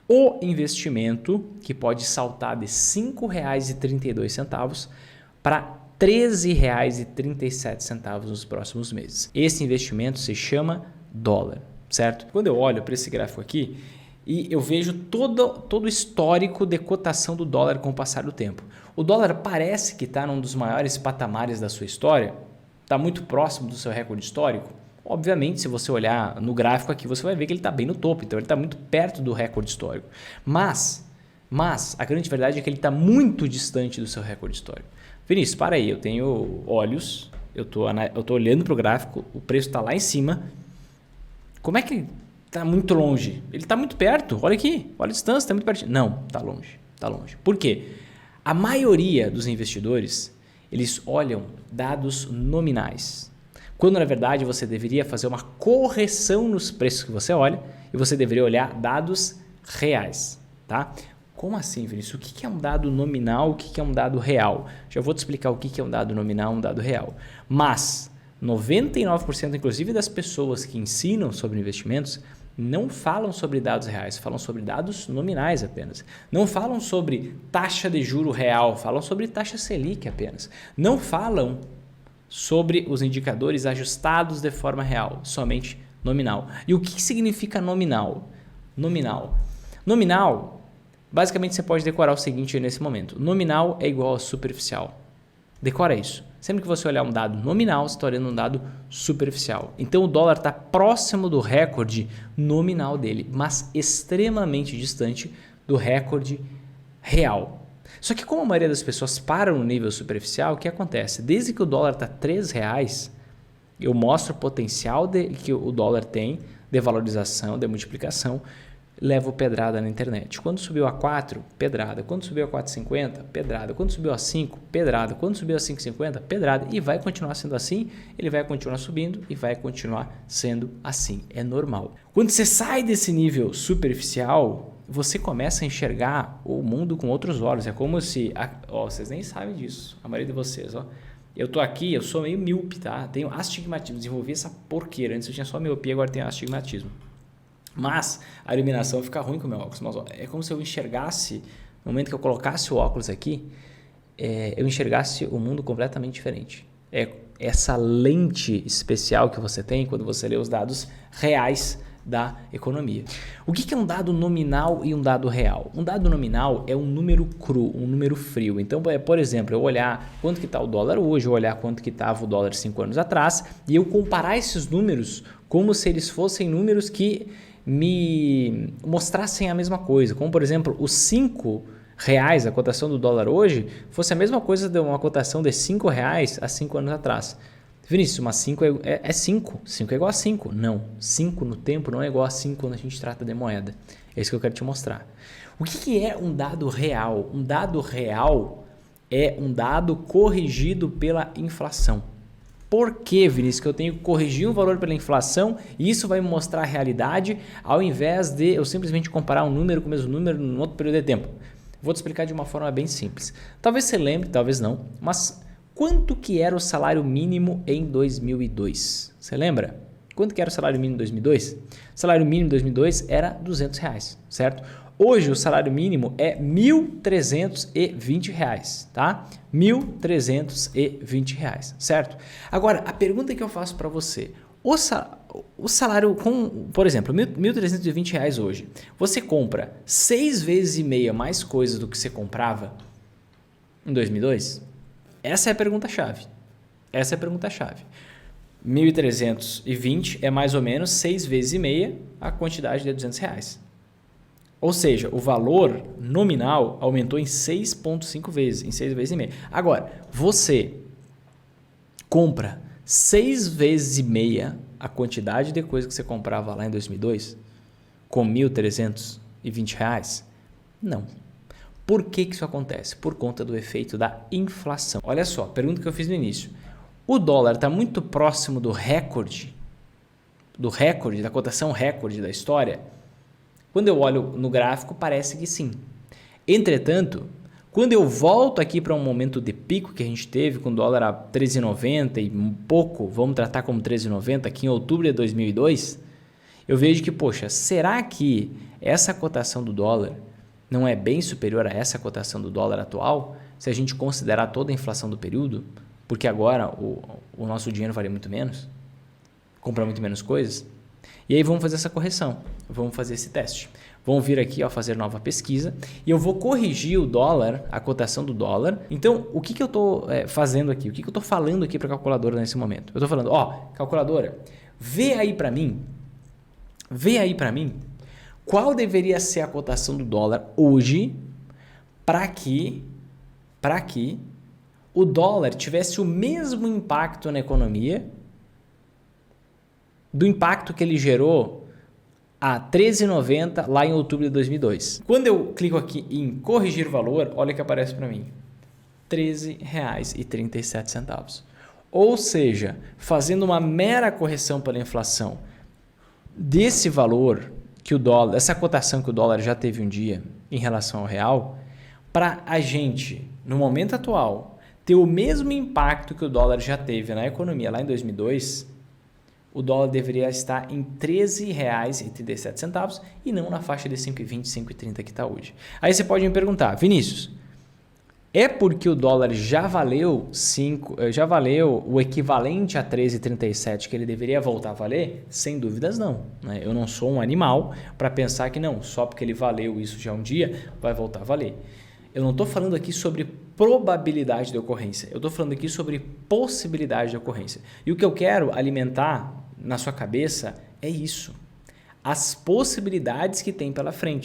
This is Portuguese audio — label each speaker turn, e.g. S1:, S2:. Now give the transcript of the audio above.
S1: o investimento que pode saltar de R$ 5,32 para R$ 13,37 nos próximos meses. Esse investimento se chama dólar, certo? Quando eu olho para esse gráfico aqui e eu vejo todo o histórico de cotação do dólar com o passar do tempo. O dólar parece que está num dos maiores patamares da sua história, está muito próximo do seu recorde histórico. Obviamente, se você olhar no gráfico aqui, você vai ver que ele está bem no topo, então ele está muito perto do recorde histórico. Mas a grande verdade é que ele está muito distante do seu recorde histórico. Vinícius, para aí, eu tenho olhos, eu tô olhando para o gráfico, o preço está lá em cima. Como é que está muito longe? Ele está muito perto, olha aqui, olha a distância, está muito perto. Não, está longe, está longe. Por quê? A maioria dos investidores, eles olham dados nominais, quando na verdade você deveria fazer uma correção nos preços que você olha e você deveria olhar dados reais, tá? Como assim, Vinícius? O que é um dado nominal, o que é um dado real? Já vou te explicar o que é um dado nominal e um dado real. Mas 99% inclusive das pessoas que ensinam sobre investimentos não falam sobre dados reais, falam sobre dados nominais apenas. Não falam sobre taxa de juro real, falam sobre taxa Selic apenas. Não falam sobre os indicadores ajustados de forma real, somente nominal. E o que significa nominal? Nominal, basicamente você pode decorar o seguinte nesse momento. Nominal é igual a superficial. Decora isso. Sempre que você olhar um dado nominal, você está olhando um dado superficial. Então o dólar está próximo do recorde nominal dele, mas extremamente distante do recorde real. Só que como a maioria das pessoas param no nível superficial, o que acontece? Desde que o dólar está R$ 3,00, eu mostro o potencial que o dólar tem de valorização, de multiplicação, levo pedrada na internet. Quando subiu a 4, pedrada. Quando subiu a 4,50, pedrada. Quando subiu a 5, pedrada. Quando subiu a 5,50, pedrada. E vai continuar sendo assim, ele vai continuar subindo e vai continuar sendo assim. É normal. Quando você sai desse nível superficial, você começa a enxergar o mundo com outros olhos. É como se... vocês nem sabem disso, a maioria de vocês. Eu tô aqui, eu sou meio míope, tá? Tenho astigmatismo, desenvolvi essa porqueira. Antes eu tinha só miopia, agora tenho astigmatismo. Mas a iluminação fica ruim com o meu óculos. Mas, é como se eu enxergasse, no momento que eu colocasse o óculos aqui, eu enxergasse o mundo completamente diferente. É essa lente especial que você tem quando você lê os dados reais da economia. O que é um dado nominal e um dado real? Um dado nominal é um número cru, um número frio. Então, por exemplo, eu olhar quanto que está o dólar hoje, eu olhar quanto que estava o dólar 5 anos atrás e eu comparar esses números como se eles fossem números que me mostrassem a mesma coisa. Como, por exemplo, os R$5, a cotação do dólar hoje, fosse a mesma coisa de uma cotação de R$5 há 5 anos atrás. Vinícius, mas 5 é 5. 5 é igual a 5. Não. 5 no tempo não é igual a 5 quando a gente trata de moeda. É isso que eu quero te mostrar. O que é um dado real? Um dado real é um dado corrigido pela inflação. Por que, Vinícius, que eu tenho que corrigir um valor pela inflação e isso vai me mostrar a realidade ao invés de eu simplesmente comparar um número com o mesmo número em outro período de tempo? Vou te explicar de uma forma bem simples. Talvez você lembre, talvez não, mas quanto que era o salário mínimo em 2002? Você lembra? Quanto que era o salário mínimo em 2002? O salário mínimo em 2002 era R$200, certo? Hoje o salário mínimo é R$ 1.320, tá? R$ 1.320, certo? Agora, a pergunta que eu faço para você, o salário, por exemplo, R$ 1.320 hoje, você compra 6 vezes e meia mais coisas do que você comprava em 2002? Essa é a pergunta-chave. Essa é a pergunta-chave. 1.320 é mais ou menos 6 vezes e meia a quantidade de R$200. Ou seja, o valor nominal aumentou em 6,5 vezes, em 6 vezes e meia. Agora, você compra 6 vezes e meia a quantidade de coisa que você comprava lá em 2002 com R$ 1.320? Não. Por que isso acontece? Por conta do efeito da inflação. Olha só, pergunta que eu fiz no início. O dólar está muito próximo do recorde, da cotação recorde da história? Quando eu olho no gráfico, parece que sim. Entretanto, quando eu volto aqui para um momento de pico que a gente teve com o dólar a 13,90 e um pouco, vamos tratar como 13,90 aqui em outubro de 2002, eu vejo que, poxa, será que essa cotação do dólar não é bem superior a essa cotação do dólar atual, se a gente considerar toda a inflação do período, porque agora o nosso dinheiro vale muito menos, compra muito menos coisas? E aí vamos fazer essa correção, vamos fazer esse teste. Vamos vir aqui, ó, fazer nova pesquisa e eu vou corrigir o dólar, a cotação do dólar. Então, o que eu estou fazendo aqui? O que eu estou falando aqui para a calculadora nesse momento? Eu estou falando, ó, calculadora, vê aí para mim, qual deveria ser a cotação do dólar hoje para que o dólar tivesse o mesmo impacto na economia do impacto que ele gerou a 13,90 lá em outubro de 2002. Quando eu clico aqui em corrigir valor, olha o que aparece para mim. R$ 13,37. Ou seja, fazendo uma mera correção pela inflação desse valor que o dólar, essa cotação que o dólar já teve um dia em relação ao real, para a gente, no momento atual, ter o mesmo impacto que o dólar já teve na economia lá em 2002, o dólar deveria estar em R$ 13,37 e não na faixa de 5,20, 5,30 que está hoje. Aí você pode me perguntar, Vinícius, é porque o dólar já valeu o equivalente a 13,37 que ele deveria voltar a valer? Sem dúvidas não. Né? Eu não sou um animal para pensar que não, só porque ele valeu isso já um dia, vai voltar a valer. Eu não estou falando aqui sobre probabilidade de ocorrência, eu estou falando aqui sobre possibilidade de ocorrência. E o que eu quero alimentar na sua cabeça é isso, as possibilidades que tem pela frente.